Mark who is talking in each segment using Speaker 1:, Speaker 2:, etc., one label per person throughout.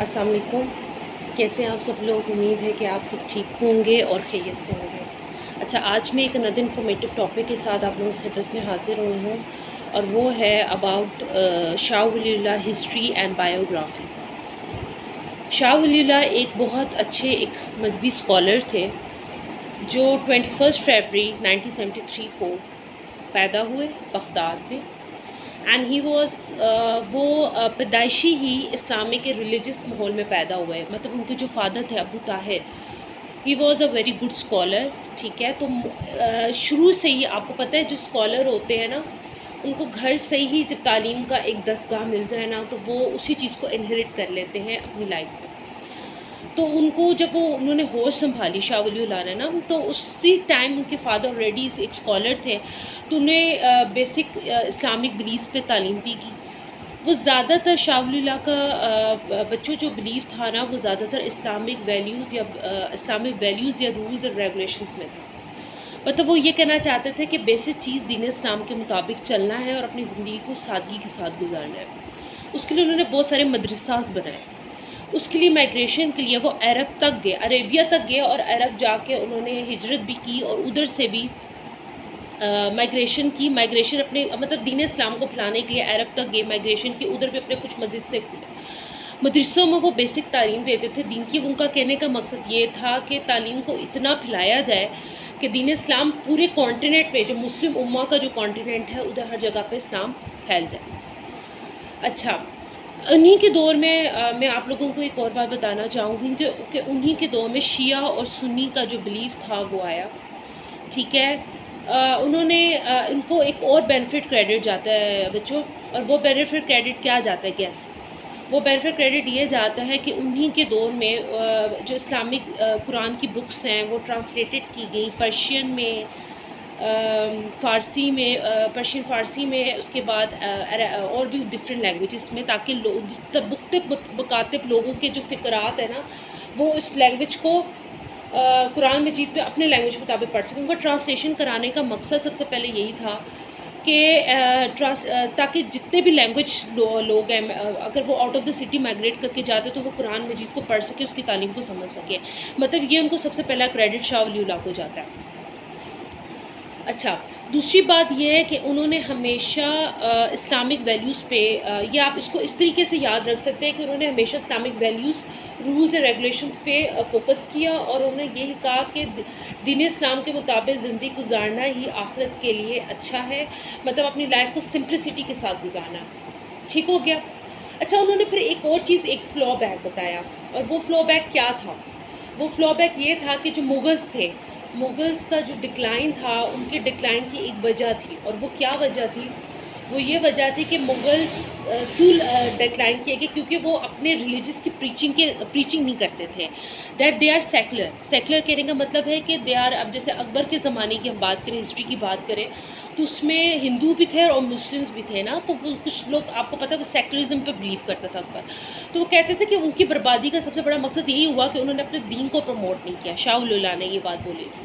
Speaker 1: السلام علیکم. کیسے ہیں آپ سب لوگ؟ امید ہے کہ آپ سب ٹھیک ہوں گے اور خیریت سے ہوں گے. اچھا، آج میں ایک اندر انفارمیٹیو ٹاپک کے ساتھ آپ لوگوں کی خدمت میں حاضر ہوئی ہوں، اور وہ ہے about Shah Wali Allah history and biography. Shah Wali اللہ ایک بہت اچھے ایک مذہبی اسکالر تھے جو 21 فروری 1973 کو پیدا ہوئے بغداد میں. اینڈ ہی واز وہ پیدائشی ہی اسلامک ریلیجس ماحول میں پیدا ہوئے. مطلب ان کے جو فادر تھے ابو Tahir, he was a very good scholar. ٹھیک ہے، تو شروع سے ہی آپ کو پتہ ہے جو اسکالر ہوتے ہیں نا، ان کو گھر سے ہی جب تعلیم کا ایک دستگاہ مل جائے نا تو وہ اسی چیز کو انہیریٹ کر لیتے ہیں اپنی لائف میں. تو ان کو جب انہوں نے ہوش سنبھالی شاہ ولی اللہ نے نا، تو اسی ٹائم ان کے فادر آلریڈی ایک اسکالر تھے، تو انہیں بیسک اسلامک بلیفس پہ تعلیم دی گئی. وہ زیادہ تر شاہ ولی اللہ کا بچوں جو بلیف تھا نا، وہ زیادہ تر اسلامک ویلیوز یا رولز اور ریگولیشنس میں تھا. مطلب وہ یہ کہنا چاہتے تھے کہ بیسک چیز دین اسلام کے مطابق چلنا ہے اور اپنی زندگی کو سادگی کے ساتھ گزارنا ہے. اس کے لیے انہوں نے بہت سارے مدرساز بنائے. اس کے لیے مائگریشن کے لیے وہ عرب تک گئے، عربیہ تک گئے، اور عرب جا کے انہوں نے ہجرت بھی کی اور ادھر سے بھی مائگریشن کی. مائگریشن اپنے مطلب دین اسلام کو پھیلانے کے لیے عرب تک گئے، مائگریشن کی، ادھر بھی اپنے کچھ مدرسے کھولے. مدرسوں میں وہ بیسک تعلیم دیتے تھے دین کی. ان کا کہنے کا مقصد یہ تھا کہ تعلیم کو اتنا پھیلایا جائے کہ دین اسلام پورے کانٹیننٹ پہ، جو مسلم امہ کا جو کانٹیننٹ ہے، ادھر ہر جگہ پہ اسلام پھیل جائے. اچھا، انہی کے دور میں میں آپ لوگوں کو ایک اور بات بتانا چاہوں گی کہ انہی کے دور میں شیعہ اور سنی کا جو بلیف تھا وہ آیا. ٹھیک ہے، انہوں نے ان کو ایک اور بینیفٹ کریڈٹ جاتا ہے بچوں، اور وہ بینیفٹ کریڈٹ کیا جاتا ہے؟ گیس. وہ بینیفٹ کریڈٹ یہ جاتا ہے کہ انہی کے دور میں جو اسلامک قرآن کی بکس ہیں وہ ٹرانسلیٹڈ کی گئی پرشین میں، فارسی میں، پرشین فارسی میں، اس کے بعد اور بھی ڈفرینٹ لینگویجز میں، تاکہ مختلف مکاتب لوگوں کے جو فکرات ہیں نا، وہ اس لینگویج کو قرآن مجید پہ اپنے لینگویج کے مطابق پڑھ سکیں. ان کا ٹرانسلیشن کرانے کا مقصد سب سے پہلے یہی تھا کہ تاکہ جتنے بھی لینگویج لوگ ہیں، اگر وہ out of the city migrate کر کے جاتے تو وہ قرآن مجید کو پڑھ سکے، اس کی تعلیم کو سمجھ سکے. مطلب یہ ان کو سب سے پہلا کریڈٹ شاہ ولی اللہ کو جاتا ہے. اچھا، دوسری بات یہ ہے کہ انہوں نے ہمیشہ اسلامک ویلیوز پہ، یا آپ اس کو اس طریقے سے یاد رکھ سکتے ہیں کہ انہوں نے ہمیشہ اسلامک ویلیوز، رولز اور ریگولیشنز پہ فوکس کیا، اور انہوں نے یہی کہا کہ دین اسلام کے مطابق زندگی گزارنا ہی آخرت کے لیے اچھا ہے. مطلب اپنی لائف کو سمپلسٹی کے ساتھ گزارنا. ٹھیک ہو گیا. اچھا، انہوں نے پھر ایک اور چیز، ایک فلو بیک بتایا، اور وہ فلو بیک کیا تھا؟ وہ فلو بیک یہ تھا کہ جو مغلز تھے، مغلز کا جو ڈکلائن تھا، ان کے ڈکلائن کی ایک وجہ تھی. اور وہ کیا وجہ تھی؟ وہ یہ وجہ تھی کہ مغلز کیوں ڈکلائن کیے گئے؟ کیونکہ وہ اپنے ریلیجس کی پریچنگ نہیں کرتے تھے. That they are secular. Secular کہنے کا مطلب ہے کہ دے آر، اب جیسے اکبر کے زمانے کی ہم بات کریں، ہسٹری کی بات کریں، تو اس میں ہندو بھی تھے اور مسلمس بھی تھے نا. تو وہ کچھ لوگ، آپ کو پتہ ہے، وہ سیکولرزم پہ بلیو کرتا تھا اکبر. تو وہ کہتے تھے کہ ان کی بربادی کا سب سے بڑا مقصد یہی ہوا کہ انہوں نے اپنے دین کو پروموٹ نہیں کیا. شاہ ولی اللہ نے یہ بات بولی تھی.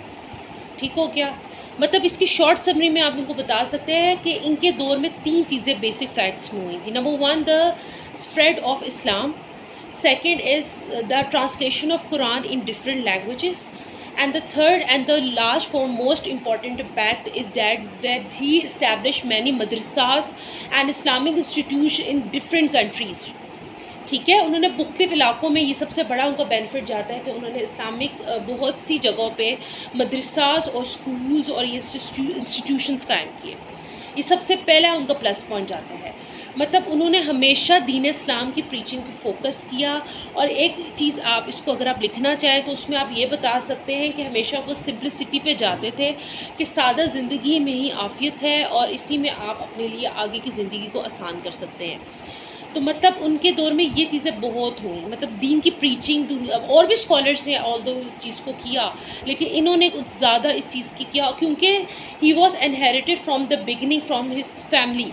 Speaker 1: ٹھیک ہو گیا. مطلب اس کی شارٹ سمری میں آپ ان کو بتا سکتے ہیں کہ ان کے دور میں 3 چیزیں بیسک فیکٹس میں ہوئی تھیں. Number 1، the spread of Islam. Second is the translation of Quran in different languages. And the third and the last for most important impact is that he establish many مدرساز and Islamic institution in different countries. ٹھیک ہے، انہوں نے مختلف علاقوں میں، یہ سب سے بڑا ان کا بینیفٹ جاتا ہے کہ انہوں نے اسلامک بہت سی جگہوں پہ مدرساز اور اسکولز اور یہ انسٹیٹیوشنز قائم کیے. یہ سب سے پہلا ان کا پلس پوائنٹ جاتا ہے. مطلب انہوں نے ہمیشہ دین اسلام کی پریچنگ پہ فوکس کیا. اور ایک چیز آپ اس کو اگر آپ لکھنا چاہیں تو اس میں آپ یہ بتا سکتے ہیں کہ ہمیشہ وہ سمپلسٹی پہ جاتے تھے کہ سادہ زندگی میں ہی عافیت ہے، اور اسی میں آپ اپنے لیے آگے کی زندگی کو آسان کر سکتے ہیں. تو مطلب ان کے دور میں یہ چیزیں بہت ہوئیں. مطلب دین کی پریچنگ، اور بھی اسکالرس ہیں آل دو اس چیز کو کیا، لیکن انہوں نے کچھ زیادہ اس چیز کی کیا کیونکہ he was inherited from the beginning from his family.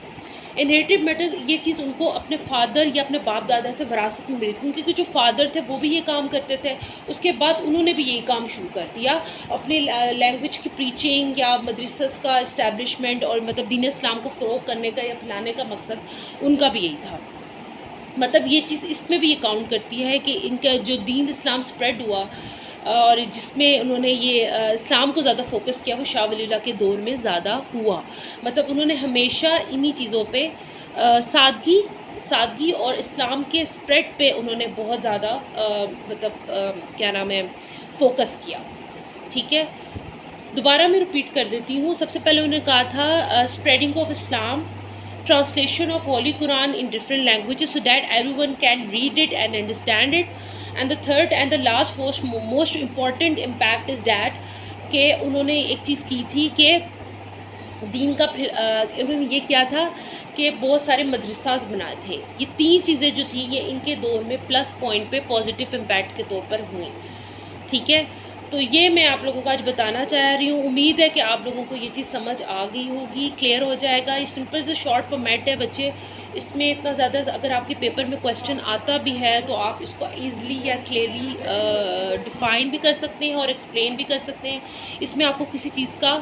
Speaker 1: Inherited matter, یہ چیز ان کو اپنے فادر یا اپنے باپ دادا سے وراثت میں ملی تھی، کیونکہ جو فادر تھے وہ بھی یہ کام کرتے تھے. اس کے بعد انہوں نے بھی یہی کام شروع کر دیا، اپنے لینگویج کی پریچنگ یا مدرسس کا اسٹیبلشمنٹ، اور مطلب دین اسلام کو فروغ کرنے کا یا پھیلانے کا مقصد ان کا بھی یہی تھا. مطلب یہ چیز اس میں بھی یہ کاؤنٹ کرتی ہے کہ ان کا جو دین اسلام اسپریڈ ہوا اور جس میں انہوں نے یہ اسلام کو زیادہ فوکس کیا وہ شاہ ولی اللہ کے دور میں زیادہ ہوا. مطلب انہوں نے ہمیشہ انہی چیزوں پہ سادگی اور اسلام کے اسپریڈ پہ انہوں نے بہت زیادہ مطلب کیا نام ہے فوکس کیا. ٹھیک ہے, دوبارہ میں رپیٹ کر دیتی ہوں. سب سے پہلے انہوں نے کہا تھا spreading of Islam, translation of Holy Quran in different languages so that everyone can read it and understand it. And the third and the last most important impact is that کہ انہوں نے ایک چیز کی تھی کہ دین کا انہوں نے یہ کیا تھا کہ بہت سارے مدرساز بنائے تھے. یہ 3 چیزیں جو تھیں یہ ان کے دور میں پلس پوائنٹ پہ پازیٹیو امپیکٹ کے طور پر ہوئیں. ٹھیک ہے, تو یہ میں آپ لوگوں کو آج بتانا چاہ رہی ہوں. امید ہے کہ آپ لوگوں کو یہ چیز سمجھ آ گئی ہوگی, کلیئر ہو جائے گا. یہ سمپل سے شارٹ فارمیٹ ہے بچے, اس میں اتنا زیادہ اگر آپ کے پیپر میں کویسچن آتا بھی ہے تو آپ اس کو ایزلی یا کلیئرلی ڈیفائن بھی کر سکتے ہیں اور ایکسپلین بھی کر سکتے ہیں. اس میں آپ کو کسی چیز کا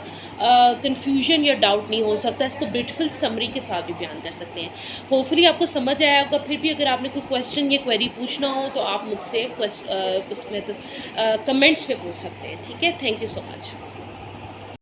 Speaker 1: کنفیوژن یا ڈاؤٹ نہیں ہو سکتا. اس کو بیوٹیفل سمری کے ساتھ بھی بیان کر سکتے ہیں. ہوپفلی آپ کو سمجھ آیا ہوگا. پھر بھی اگر آپ نے کوئی کویسچن یا کویری پوچھنا ہو تو آپ مجھ سے اس میں کمنٹس پہ پوچھ سکتے ہیں. ٹھیک ہے, تھینک یو سو مچ.